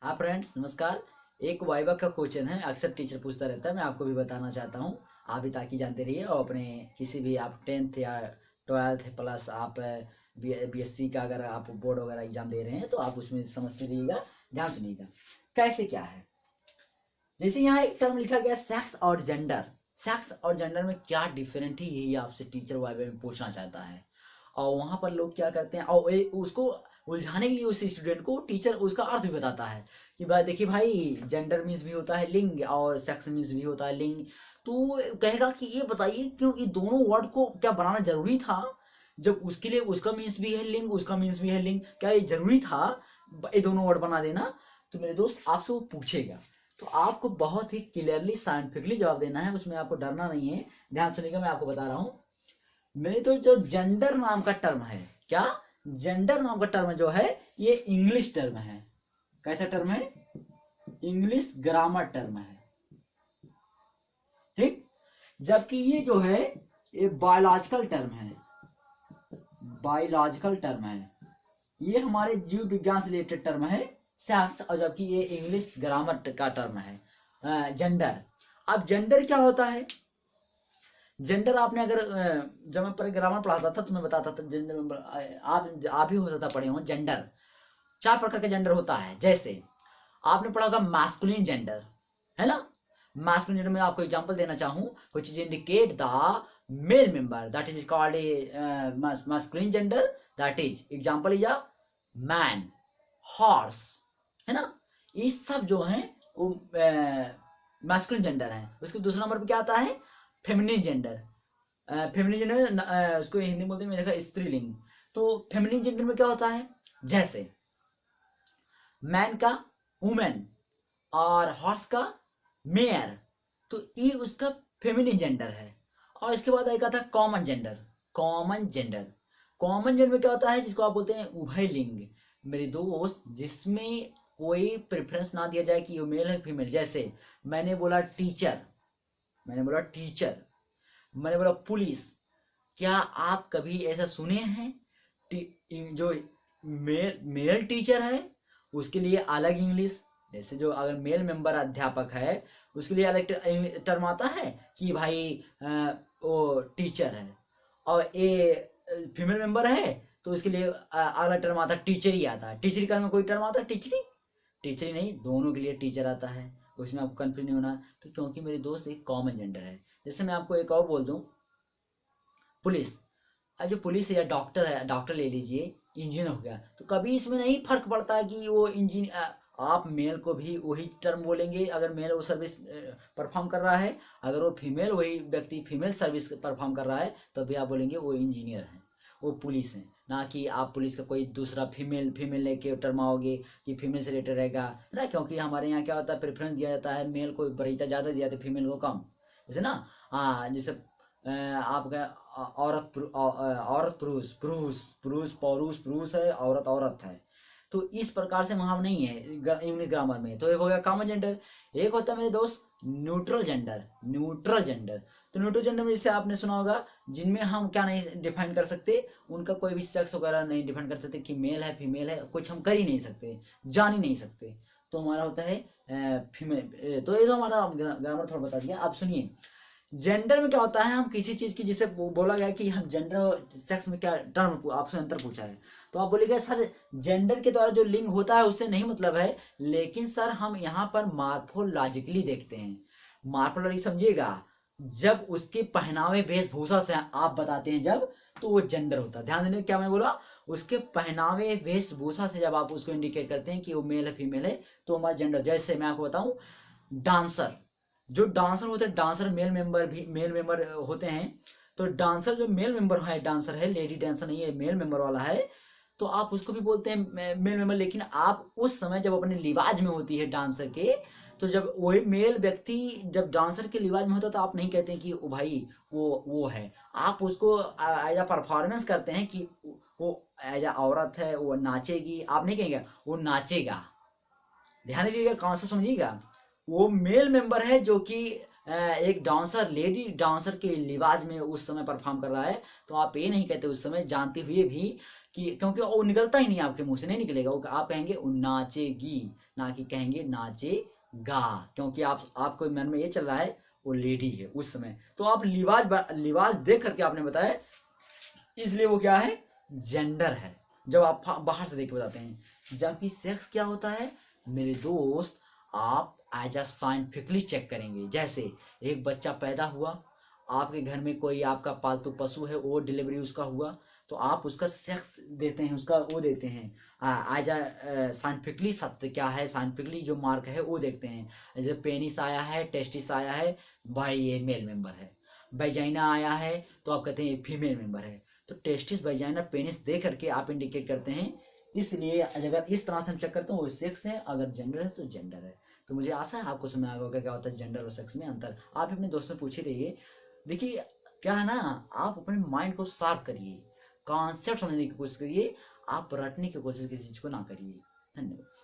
हाँ फ्रेंड्स, नमस्कार। एक वाइवा का क्वेश्चन है, अक्सर टीचर पूछता रहता है, मैं आपको भी बताना चाहता हूँ। आप भी ताकि जानते रहिए और अपने किसी भी आप 10th या 12th प्लस आप बीएससी का अगर आप बोर्ड वगैरह एग्जाम दे रहे हैं तो आप उसमें समझते रहिएगा, ध्यान सुनिएगा। कैसे क्या है, जैसे यहाँ एक टर्म लिखा गया सेक्स और जेंडर। सेक्स और जेंडर में क्या डिफरेंट है, यही आपसे टीचर वाइवा में पूछना चाहता है। और वहां पर लोग क्या करते हैं, और उसको उलझाने के लिए उस स्टूडेंट को टीचर उसका अर्थ भी बताता है कि भाई देखिए भाई, जेंडर मीन्स भी होता है लिंग और सेक्स मीन्स भी होता है लिंग। तो कहेगा कि ये बताइए क्यों ये दोनों वर्ड को क्या बनाना जरूरी था, जब उसके लिए उसका मीन्स भी है लिंग, उसका मीन्स भी है लिंग, क्या ये जरूरी था ये दोनों वर्ड बना देना। तो मेरे दोस्त आपसे वो पूछेगा, तो आपको बहुत ही क्लियरली साइंटिफिकली जवाब देना है, उसमें आपको डरना नहीं है। ध्यान सुनिएगा, मैं आपको बता रहा हूँ। मेरे तो जो जेंडर नाम का टर्म है, क्या जेंडर नाम का टर्म जो है ये इंग्लिश टर्म है। कैसा टर्म है? इंग्लिश ग्रामर टर्म है, ठीक। जबकि ये जो है ये बायोलॉजिकल टर्म है, बायोलॉजिकल टर्म है, ये हमारे जीव विज्ञान से रिलेटेड टर्म है सेक्स, और जबकि ये इंग्लिश ग्रामर का टर्म है जेंडर। अब जेंडर क्या होता है? जेंडर आपने अगर जब मैं पहले ग्रामर पढ़ाता था तो मैं बताता था जेंडर, आप ही हो सकता पढ़े हो। जेंडर चार प्रकार का जेंडर होता है, जैसे आपने पढ़ा होगा मैस्कुलिन जेंडर, है ना। मैस्कुलिन जेंडर में आपको एग्जांपल देना चाहूं, which is indicate the male member that is called a masculine gender, that is example is a man, horse, है ना। ये सब जो है वो मैस्कुलिन जेंडर है। उसके दूसरे नंबर पे क्या आता है? Feminine gender. फेमिनिन जेंडर उसको हिंदी में बोलते हैं, मैंने देखा स्त्रीलिंग। तो फेमिनिन जेंडर में क्या होता है, जैसे मैन का वुमेन और हॉर्स का मेयर, तो ये उसका फेमिनिन जेंडर है। और इसके बाद एक आता है common gender. Common gender, common gender में क्या होता है, जिसको आप बोलते हैं उभय लिंग मेरे दोस्त, जिसमें कोई प्रेफरेंस ना दिया जाए कि ये मेल है फीमेल। जैसे मैंने बोला टीचर, मैंने बोला टीचर, मैंने बोला पुलिस। क्या आप कभी ऐसा सुने हैं जो मेल मेल टीचर है उसके लिए अलग इंग्लिश, जैसे जो अगर मेल मेंबर अध्यापक है उसके लिए अलग टर्म आता है कि भाई वो टीचर है, और ये फीमेल मेंबर है तो उसके लिए अलग टर्म आता है, टीचर ही आता है। टीचरी का में कोई टर्म आता है टीचरी, टीचर ही नहीं, दोनों के लिए टीचर आता है, उसमें आपको कंफ्यूज नहीं होना। तो क्योंकि मेरे दोस्त एक कॉमन जेंडर है। जैसे मैं आपको एक और बोल दूं, पुलिस। अब जो पुलिस है या डॉक्टर है, डॉक्टर ले लीजिए, इंजीनियर हो गया, तो कभी इसमें नहीं फर्क पड़ता है कि वो इंजीनियर, आप मेल को भी वही टर्म बोलेंगे अगर मेल वो सर्विस परफॉर्म कर रहा है, अगर वो फीमेल वही व्यक्ति फीमेल सर्विस परफॉर्म कर रहा है तो भी आप बोलेंगे वो इंजीनियर है, वो पुलिस है। ना कि आप पुलिस का कोई दूसरा फीमेल फीमेल लेके टर्म आओगे कि फीमेल से रिलेटेड रहेगा, है ना। क्योंकि हमारे यहाँ क्या होता है, प्रेफरेंस दिया जाता है, मेल को वरीयता ज़्यादा दिया जाती है, फीमेल को कम। जैसे ना, हाँ, जैसे आपका औरत पुरुष, पुरुष पुरुष पौरुष पुरुष है, औरत औरत है। तो इस प्रकार से वहां नहीं है इंग्लिश ग्रामर में। तो एक हो गया कॉमन जेंडर, एक होता है मेरे दोस्त न्यूट्रल जेंडर। न्यूट्रल जेंडर, तो न्यूट्रल जेंडर में जैसे आपने सुना होगा, जिनमें हम क्या नहीं डिफाइन कर सकते, उनका कोई भी सेक्स वगैरह नहीं डिफाइन कर सकते कि मेल है फीमेल है, कुछ हम कर ही नहीं सकते, जान ही नहीं सकते। तो हमारा होता है फीमेल। तो ये तो हमारा ग्रामर थोड़ा बता दिया। आप सुनिए, जेंडर में क्या होता है, हम किसी चीज की, जिसे बोला गया कि हम जेंडर सेक्स में क्या टर्म आपसे अंतर पूछा है, तो आप बोलेंगे सर जेंडर के द्वारा जो लिंग होता है उससे नहीं मतलब है, लेकिन सर हम यहाँ पर मार्फोलॉजिकली देखते हैं। मार्फोलॉजी समझिएगा, जब उसके पहनावे वेशभूषा से आप बताते हैं जब, तो वो जेंडर होता है। ध्यान देने क्या मैं बोला, उसके पहनावे वेशभूषा से जब आप उसको इंडिकेट करते हैं कि वो मेल है फीमेल है, तो हमारा जेंडर। जैसे मैं आपको बताऊं, डांसर, जो डांसर होते हैं, डांसर मेल मेंबर भी मेल मेंबर होते हैं। तो डांसर जो मेल मेंबर है, डांसर है, लेडी डांसर नहीं है, मेल मेंबर वाला है, तो आप उसको भी बोलते हैं मेल मेंबर। लेकिन आप उस समय जब अपने लिबाज में होती है डांसर के, तो जब वही मेल व्यक्ति जब डांसर के लिबाज में होता है तो आप नहीं कहते हैं कि ओ भाई वो है, आप उसको एज अ परफॉर्मेंस करते हैं कि वो एज अ औरत है, वो नाचेगी, आप नहीं कहेंगे वो नाचेगा। ध्यान दीजिएगा, कॉन्सेप्ट समझिएगा। वो मेल मेंबर है जो कि एक डांसर, लेडी डांसर के लिबाज में उस समय परफॉर्म कर रहा है, तो आप ये नहीं कहते उस समय, जानते हुए भी कि क्योंकि वो निकलता ही नहीं, आपके मुंह से नहीं निकलेगा, वो आप कहेंगे वो नाचेगी, ना कि कहेंगे नाचेगा, क्योंकि आपको मन में ये चल रहा है वो लेडी है उस समय। तो आप लिबास देख करके आपने बताया, इसलिए वो क्या है, जेंडर है, जब आप बाहर से देख के बताते हैं। जबकि सेक्स क्या होता है मेरे दोस्त, आप एज अ साइंटिफिकली चेक करेंगे। जैसे एक बच्चा पैदा हुआ, आपके घर में कोई आपका पालतू पशु है, वो डिलीवरी उसका हुआ, तो आप उसका सेक्स देते हैं, उसका वो देते हैं एज अ साइंटिफिकली सत्य क्या है, साइंटिफिकली जो मार्क है वो देखते हैं। जैसे पेनिस आया है, टेस्टिस आया है, भाई ये मेल मेंबर है। वेजाइना आया है तो आप कहते हैं ये फीमेल मेंबर है। तो टेस्टिस, वेजाइना, पेनिस दे करके आप इंडिकेट करते हैं। इसलिए अगर इस तरह से हम चेक करते हैं वो सेक्स है, अगर जेंडर है तो जेंडर है। तो मुझे आशा है आपको समझ आ गया क्या होता है जेंडर और सेक्स में अंतर। आप अपने दोस्तों से पूछ ही रहिए। देखिए क्या है ना, आप अपने माइंड को शार्प करिए, कॉन्सेप्ट समझने की कोशिश करिए, आप रटने की कोशिश किसी चीज को ना करिए। धन्यवाद।